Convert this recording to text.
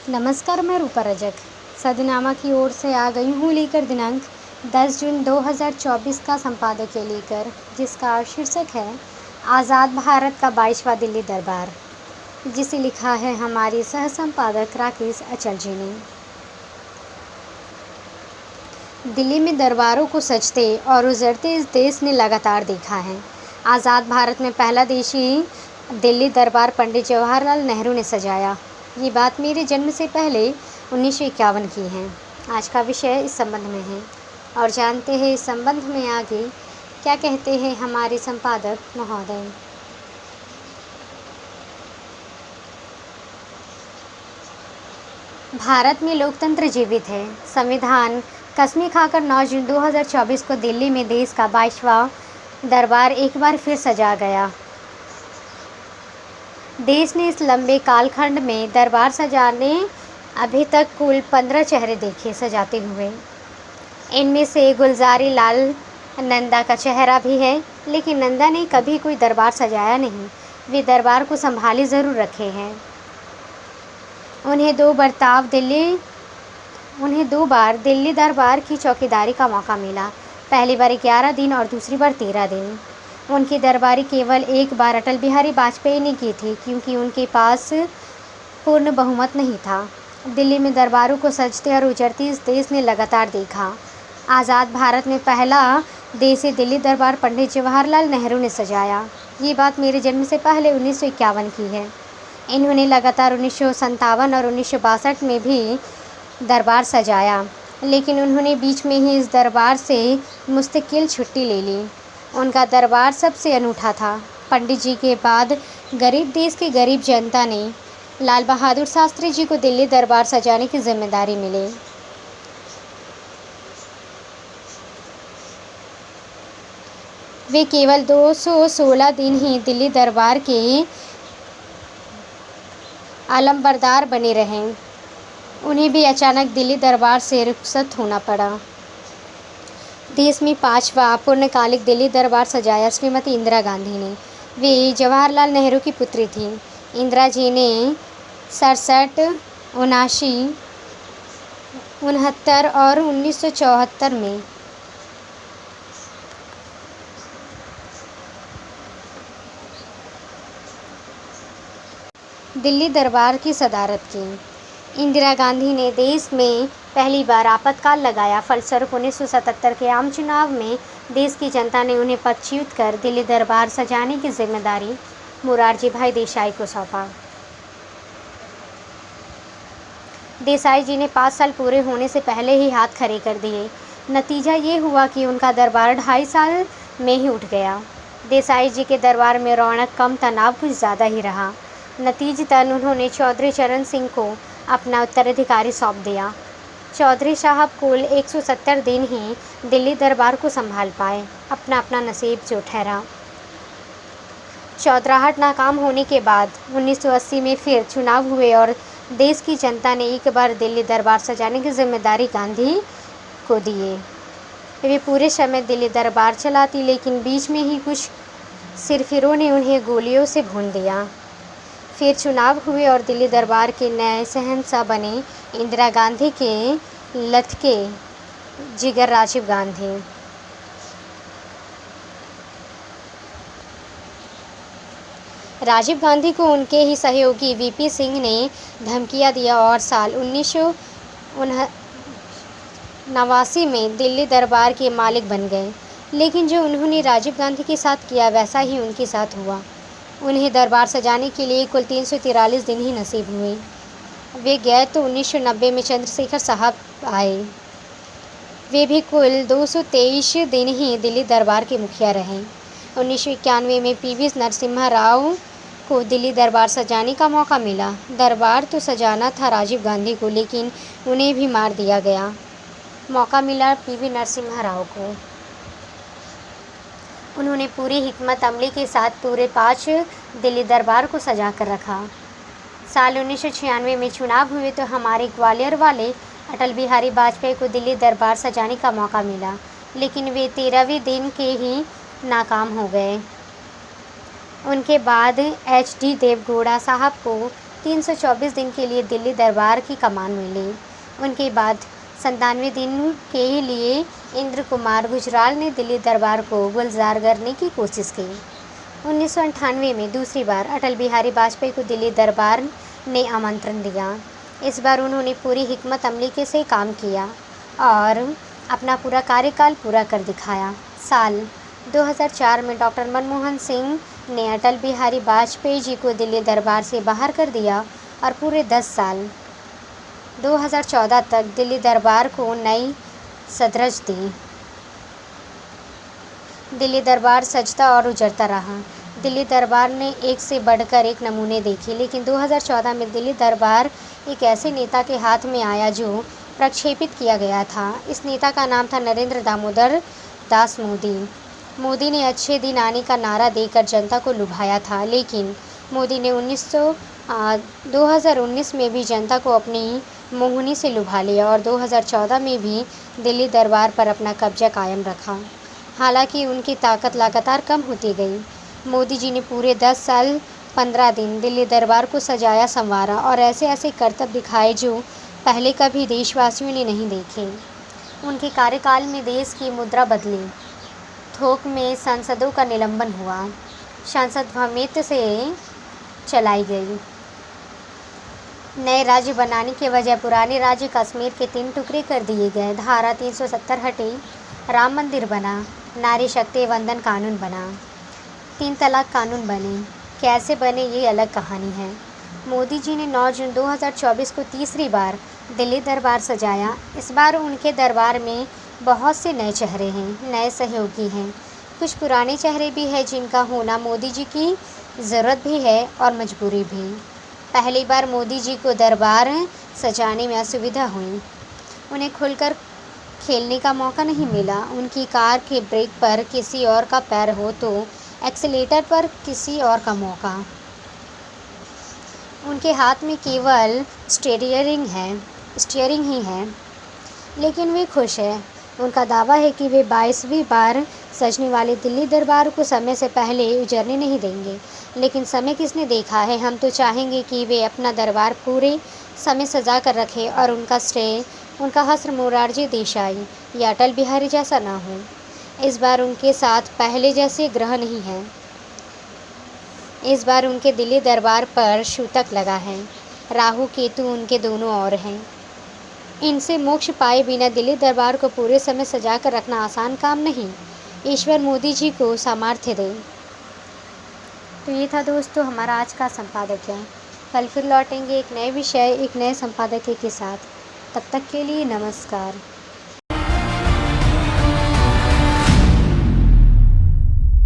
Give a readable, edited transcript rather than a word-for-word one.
नमस्कार, मैं रूपा रजक सदनामा की ओर से आ गई हूँ लेकर दिनांक 10 जून 2024 का संपादकीय लेकर, जिसका शीर्षक है आज़ाद भारत का 22वां दिल्ली दरबार, जिसे लिखा है हमारी सह संपादक राकेश अचल जी ने। दिल्ली में दरबारों को सजते और उजड़ते इस देश ने लगातार देखा है। आज़ाद भारत में पहला देशी दिल्ली दरबार पंडित जवाहरलाल नेहरू ने सजाया। ये बात मेरे जन्म से पहले 1951 की है। आज का विषय इस संबंध में है और जानते हैं इस संबंध में आगे क्या कहते हैं हमारे संपादक महोदय। भारत में लोकतंत्र जीवित है। संविधान कसमी खाकर 9 जून 2024 को दिल्ली में देश का 22वां दरबार एक बार फिर सजा गया। देश ने इस लंबे कालखंड में दरबार सजाने अभी तक कुल 15 चेहरे देखे सजाते हुए। इनमें से गुलजारी लाल नंदा का चेहरा भी है, लेकिन नंदा ने कभी कोई दरबार सजाया नहीं। वे दरबार को संभाले ज़रूर रखे हैं। उन्हें दो बार दिल्ली दरबार की चौकीदारी का मौका मिला। पहली बार 11 दिन और दूसरी बार 13 दिन। उनकी दरबारी केवल एक बार अटल बिहारी वाजपेयी ने की थी, क्योंकि उनके पास पूर्ण बहुमत नहीं था। दिल्ली में दरबारों को सजते और उजड़ते इस देश ने लगातार देखा। आज़ाद भारत में पहला देशी दिल्ली दरबार पंडित जवाहरलाल नेहरू ने सजाया। ये बात मेरे जन्म से पहले 1951 की है। इन्होंने लगातार 1957 और 1962 में भी दरबार सजाया, लेकिन उन्होंने बीच में ही इस दरबार से मुस्तकिल छुट्टी ले ली। उनका दरबार सबसे अनूठा था। पंडित जी के बाद गरीब देश की गरीब जनता ने लाल बहादुर शास्त्री जी को दिल्ली दरबार सजाने की जिम्मेदारी मिली। वे केवल 216 दिन ही दिल्ली दरबार के अलंबरदार बने रहे। उन्हें भी अचानक दिल्ली दरबार से रुखसत होना पड़ा। देश में 5वां पूर्णकालिक दिल्ली दरबार सजाया श्रीमती इंदिरा गांधी ने। वे जवाहरलाल नेहरू की पुत्री थीं। इंदिरा जी ने 67, 79, 69 और 1974 में दिल्ली दरबार की सदारत की। इंदिरा गांधी ने देश में पहली बार आपातकाल लगाया। फलस्वरूप 1977 के आम चुनाव में देश की जनता ने उन्हें पदच्युत कर दिल्ली दरबार सजाने की जिम्मेदारी मोरारजी भाई देसाई को सौंपा। देसाई जी ने 5 साल पूरे होने से पहले ही हाथ खड़े कर दिए। नतीजा ये हुआ कि उनका दरबार 2.5 साल में ही उठ गया। देसाई जी के दरबार में रौनक कम, तनाव कुछ ज़्यादा ही रहा। नतीजतन उन्होंने चौधरी चरण सिंह को अपना उत्तराधिकारी सौंप दिया। चौधरी साहब कुल 170 दिन ही दिल्ली दरबार को संभाल पाए। अपना अपना नसीब जो ठहरा। चौधराहट नाकाम होने के बाद 1980 में फिर चुनाव हुए और देश की जनता ने एक बार दिल्ली दरबार सजाने की जिम्मेदारी गांधी को दिए। वे पूरे समय दिल्ली दरबार चलाती, लेकिन बीच में ही कुछ सिरफिरों ने उन्हें गोलियों से भून दिया। फिर चुनाव हुए और दिल्ली दरबार के नए शहंशाह बने इंदिरा गांधी के लड़के जिगर राजीव गांधी। राजीव गांधी को उनके ही सहयोगी वीपी सिंह ने धमकियां दिया और साल 1989 में दिल्ली दरबार के मालिक बन गए। लेकिन जो उन्होंने राजीव गांधी के साथ किया, वैसा ही उनके साथ हुआ। उन्हें दरबार सजाने के लिए कुल 343 दिन ही नसीब हुए। वे गए तो 1990 में चंद्रशेखर साहब आए। वे भी कुल 223 दिन ही दिल्ली दरबार के मुखिया रहे। 1991 में पीवी नरसिम्हा राव को दिल्ली दरबार सजाने का मौका मिला। दरबार तो सजाना था राजीव गांधी को, लेकिन उन्हें भी मार दिया गया। मौका मिला पीवी नरसिम्हा राव को। उन्होंने पूरी हिकमत अमली के साथ पूरे 5 दिल्ली दरबार को सजा कर रखा। साल 1996 में चुनाव हुए तो हमारे ग्वालियर वाले अटल बिहारी वाजपेयी को दिल्ली दरबार सजाने का मौका मिला, लेकिन वे 13वें दिन के ही नाकाम हो गए। उनके बाद HD देवगौड़ा साहब को 324 दिन के लिए दिल्ली दरबार की कमान मिली। उनके बाद 97 दिन के लिए इंद्र कुमार गुजराल ने दिल्ली दरबार को गुलजार करने की कोशिश की। 1998 में दूसरी बार अटल बिहारी वाजपेयी को दिल्ली दरबार ने आमंत्रण दिया। इस बार उन्होंने पूरी हिकमत अमली से काम किया और अपना पूरा कार्यकाल पूरा कर दिखाया। साल 2004 में डॉक्टर मनमोहन सिंह ने अटल बिहारी वाजपेयी जी को दिल्ली दरबार से बाहर कर दिया और पूरे 10 साल 2014 तक दिल्ली दरबार को नई सदरज दी। दिल्ली दरबार सजता और उजड़ता रहा। दिल्ली दरबार ने एक से बढ़कर एक नमूने देखे, लेकिन 2014 में दिल्ली दरबार एक ऐसे नेता के हाथ में आया जो प्रक्षेपित किया गया था। इस नेता का नाम था नरेंद्र दामोदर दास मोदी। मोदी ने अच्छे दिन आने का नारा देकर जनता को लुभाया था, लेकिन मोदी ने 2019 में भी जनता को अपनी मोहनी से लुभा लिया और 2014 में भी दिल्ली दरबार पर अपना कब्जा कायम रखा। हालांकि उनकी ताकत लगातार कम होती गई। मोदी जी ने पूरे 10 साल 15 दिन दिल्ली दरबार को सजाया संवारा और ऐसे ऐसे करतब दिखाए जो पहले कभी देशवासियों ने नहीं देखे। उनके कार्यकाल में देश की मुद्रा बदली, थोक में सांसदों का निलंबन हुआ, संसद भ्रमित से चलाई गई, नए राज्य बनाने के बजाय पुराने राज्य कश्मीर के 3 टुकड़े कर दिए गए, धारा 370 हटी, राम मंदिर बना, नारी शक्ति वंदन कानून बना, 3 तलाक कानून बने। कैसे बने ये अलग कहानी है। मोदी जी ने 9 जून 2024 को तीसरी बार दिल्ली दरबार सजाया। इस बार उनके दरबार में बहुत से नए चेहरे हैं, नए सहयोगी हैं, कुछ पुराने चेहरे भी हैं जिनका होना मोदी जी की ज़रूरत भी है और मजबूरी भी। पहली बार मोदी जी को दरबार सजाने में असुविधा हुई। उन्हें खुलकर खेलने का मौका नहीं मिला। उनकी कार के ब्रेक पर किसी और का पैर हो तो एक्सीलेटर पर किसी और का मौका। उनके हाथ में केवल स्टीयरिंग ही है, लेकिन वे खुश हैं। उनका दावा है कि वे 22वीं बार सजने वाले दिल्ली दरबार को समय से पहले उजड़ने नहीं देंगे। लेकिन समय किसने देखा है। हम तो चाहेंगे कि वे अपना दरबार पूरे समय सजा कर रखें और उनका हस्र मोरारजी देसाई या अटल बिहारी जैसा ना हो। इस बार उनके साथ पहले जैसे ग्रह नहीं है। इस बार उनके दिल्ली दरबार पर शूतक लगा है। राहु केतु उनके दोनों ओर हैं। इनसे मोक्ष पाए बिना दिल्ली दरबार को पूरे समय सजा कर रखना आसान काम नहीं। ईश्वर मोदी जी को सामर्थ्य दे। तो ये था दोस्तों हमारा आज का संपादकीय। कल फिर लौटेंगे एक नए विषय, एक नए संपादकीय के साथ। तब तक के लिए नमस्कार।